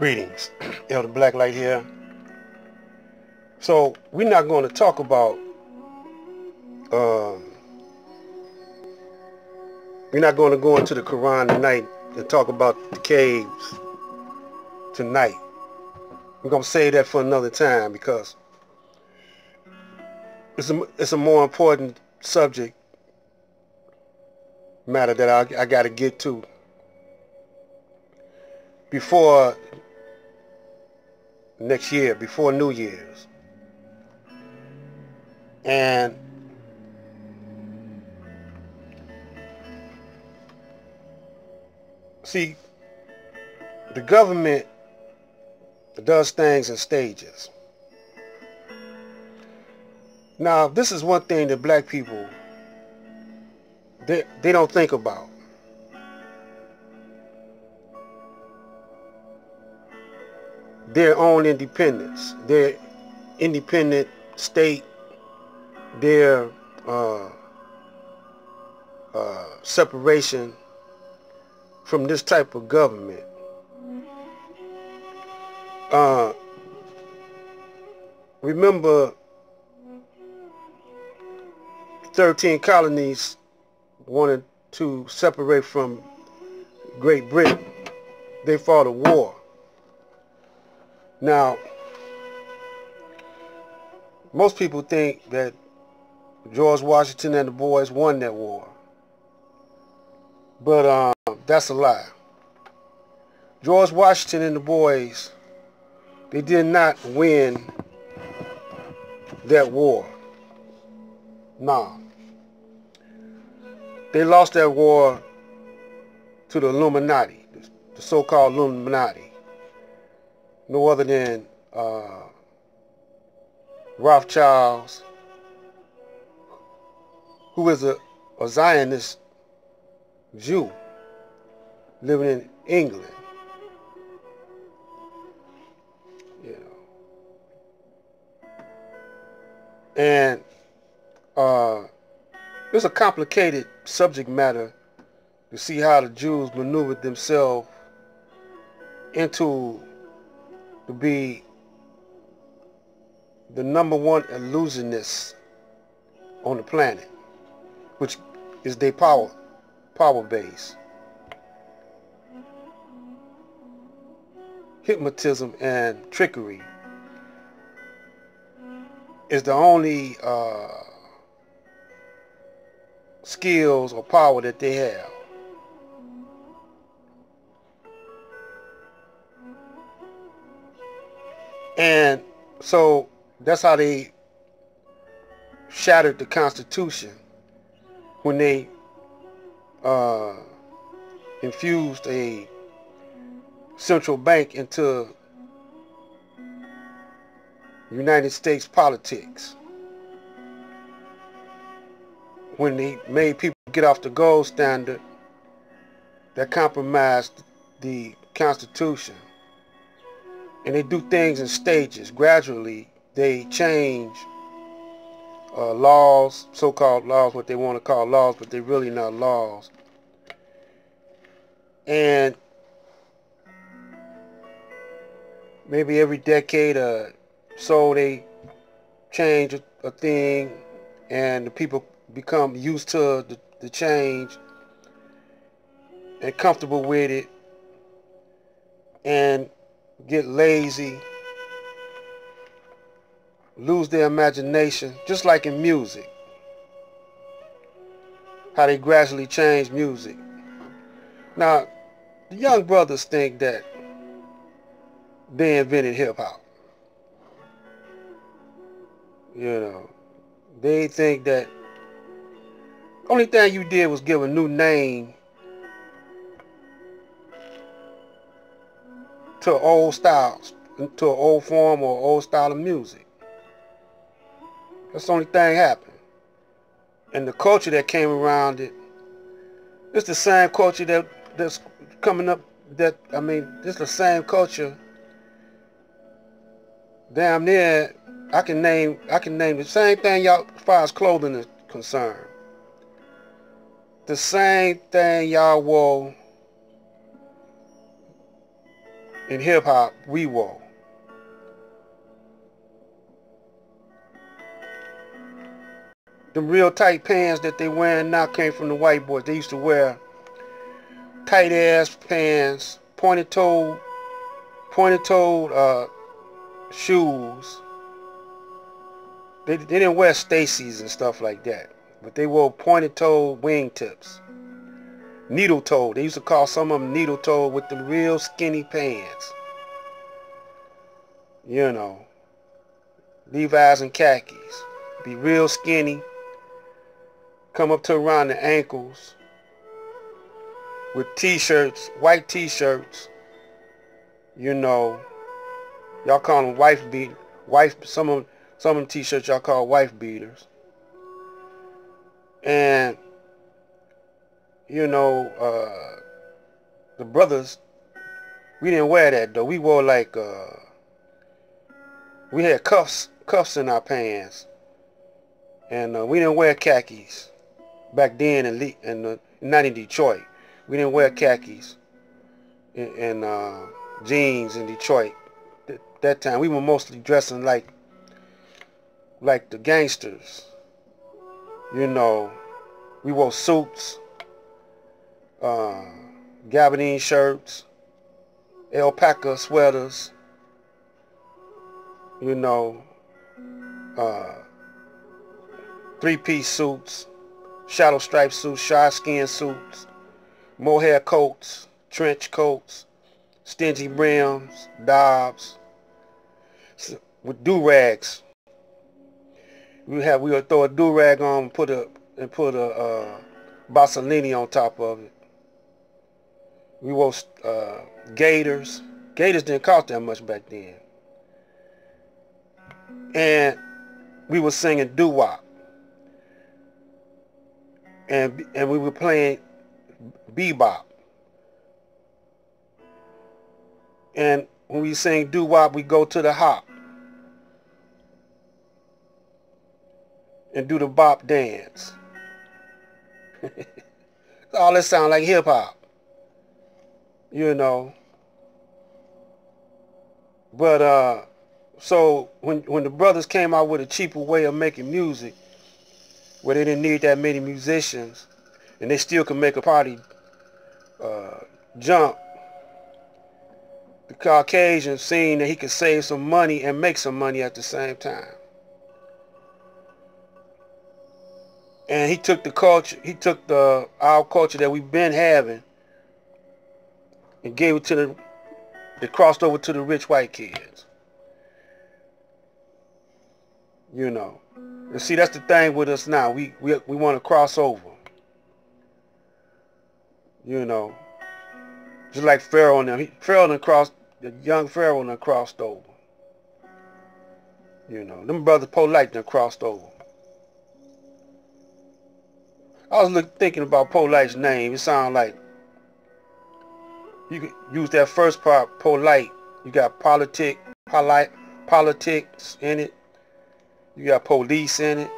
Greetings, Elder Blacklight here. So we're not going to talk about, um, we're not going to go into the Quran tonight and talk about the caves tonight. We're going to save that for another time because it's a more important subject matter that I got to get to before next year, before New Year's. And see, the government does things in stages. Now, this is one thing that black people, they don't think about. Their own independence, their independent state, their separation from this type of government. Remember, 13 colonies wanted to separate from Great Britain. They fought a war. Now, most people think that George Washington and the boys won that war. But that's a lie. George Washington and the boys, they did not win that war. No. They lost that war to the Illuminati, the so-called Illuminati. No other than Rothschilds, who is a Zionist Jew living in England. You know. And it's a complicated subject matter to see how the Jews maneuvered themselves into to be the #1 illusionist on the planet, which is their power base. Hypnotism and trickery is the only skills or power that they have. And so that's how they shattered the Constitution when they infused a central bank into United States politics. When they made people get off the gold standard, that compromised the Constitution. And they do things in stages. Gradually, they change laws, so-called laws, what they want to call laws, but they're really not laws. And maybe every decade or so they change a thing, and the people become used to the change and comfortable with it and get lazy, lose their imagination, just like in music, how they gradually change music. Now, the young brothers think that they invented hip-hop. You know, they think that the only thing you did was give a new name to old styles, to an old form or old style of music. That's the only thing happened. And the culture that came around it, it's the same culture that's coming up. It's the same culture. Damn near, I can name the same thing, y'all, as far as clothing is concerned. The same thing y'all wore in hip hop, we wore. Them real tight pants that they wearing now came from the white boys. They used to wear tight ass pants, pointed-toed shoes. They didn't wear Stacy's and stuff like that, but they wore pointed-toed wingtips. Needle-toed. They used to call some of them needle-toed with the real skinny pants. You know, Levi's and khakis. Be real skinny. Come up to around the ankles. With t-shirts, white t-shirts. You know, y'all call them some of them t-shirts y'all call wife beaters. And you know, the brothers, we didn't wear that though. We wore like we had cuffs in our pants, and we didn't wear khakis back then. And not in Detroit, we didn't wear khakis and jeans in Detroit. That time we were mostly dressing like the gangsters. You know, we wore suits, gabardine shirts, alpaca sweaters, you know, three-piece suits, shadow stripe suits, shark-skin suits, mohair coats, trench coats, stingy brims, dobs, with do-rags. We would throw a do-rag on and put a Bassolini on top of it. We wore gaiters. Gaiters didn't cost that much back then. And we were singing doo-wop. And we were playing bebop. And when we sing doo-wop, we go to the hop and do the bop dance. All that sound like hip hop, you know. But so when the brothers came out with a cheaper way of making music, where they didn't need that many musicians, and they still could make a party jump, the Caucasian seen that he could save some money and make some money at the same time. And he took the culture, our culture that we've been having, and gave it to they crossed over to the rich white kids. You know. And see, that's the thing with us now. We want to cross over. You know. Just like Pharaoh and them. The young Pharaoh done crossed over. You know. Them brothers Polite done crossed over. I was thinking about Polite's name. It sounds like you could use that first part, polite. You got politics in it. You got police in it.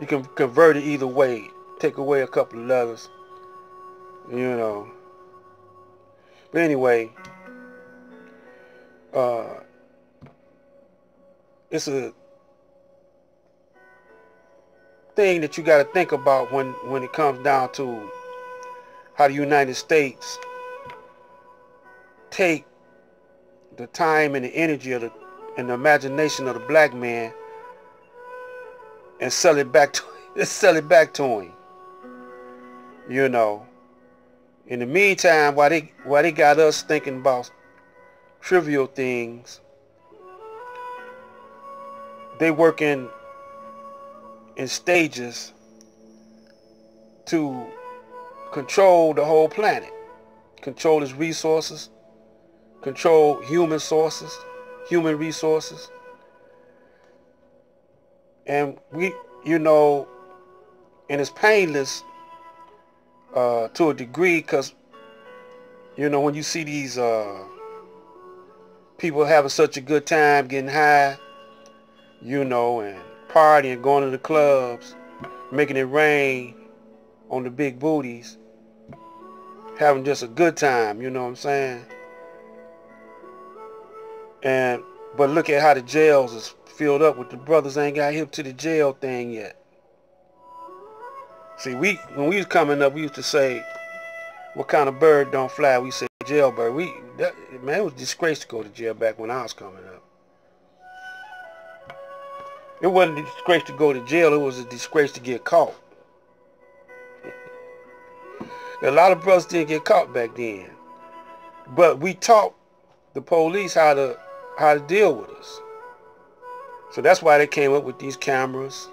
You can convert it either way. Take away a couple of letters. You know. But anyway, it's a thing that you got to think about when it comes down to how the United States take the time and the energy and the imagination of the black man and sell it back to him. You know. In the meantime, while they got us thinking about trivial things, they working in stages to control the whole planet, control its resources, control human resources. And we, you know, and it's painless to a degree, because, you know, when you see these people having such a good time, getting high, you know, and partying, going to the clubs, making it rain on the big booties, having just a good time, you know what I'm saying? But look at how the jails is filled up with the brothers ain't got hip to the jail thing yet. See, when we was coming up, we used to say, what kind of bird don't fly? We say jailbird. Man, it was a disgrace to go to jail back when I was coming up. It wasn't a disgrace to go to jail. It was a disgrace to get caught. A lot of brothers didn't get caught back then. But we taught the police how to deal with us. So that's why they came up with these cameras.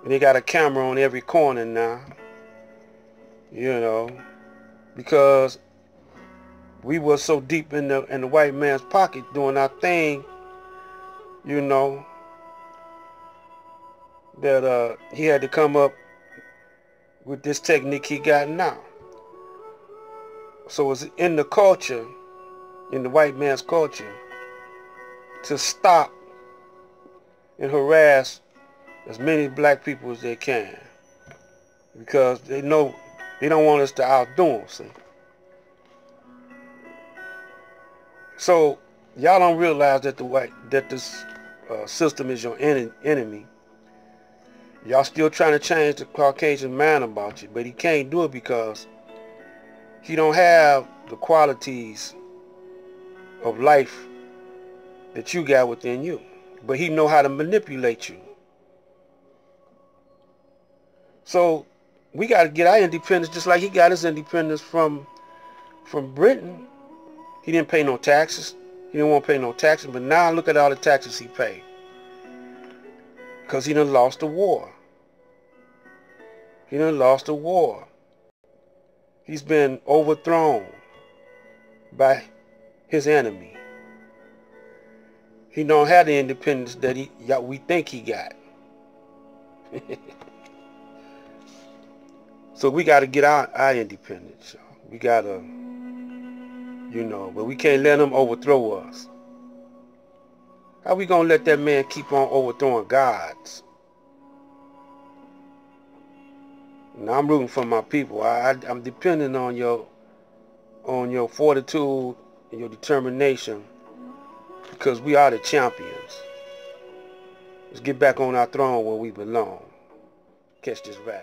And they got a camera on every corner now. You know, because we were so deep in the white man's pocket doing our thing, you know, that he had to come up with this technique he got now. So it's in the culture, in the white man's culture, to stop and harass as many black people as they can, because they know they don't want us to outdo them, see. So y'all don't realize that this system is your enemy. Y'all still trying to change the Caucasian man about you, but he can't do it because he don't have the qualities of life that you got within you. But he know how to manipulate you. So we got to get our independence just like he got his independence from Britain. He didn't pay no taxes. He didn't want to pay no taxes. But now look at all the taxes he paid. Because he done lost the war. He done lost the war. He's been overthrown by his enemy. He don't have the independence that we think he got. So we got to get our independence. We got to, you know, but we can't let him overthrow us. How we going to let that man keep on overthrowing gods? Now I'm rooting for my people. I'm depending on your fortitude and your determination, because we are the champions. Let's get back on our throne where we belong. Catch this ride.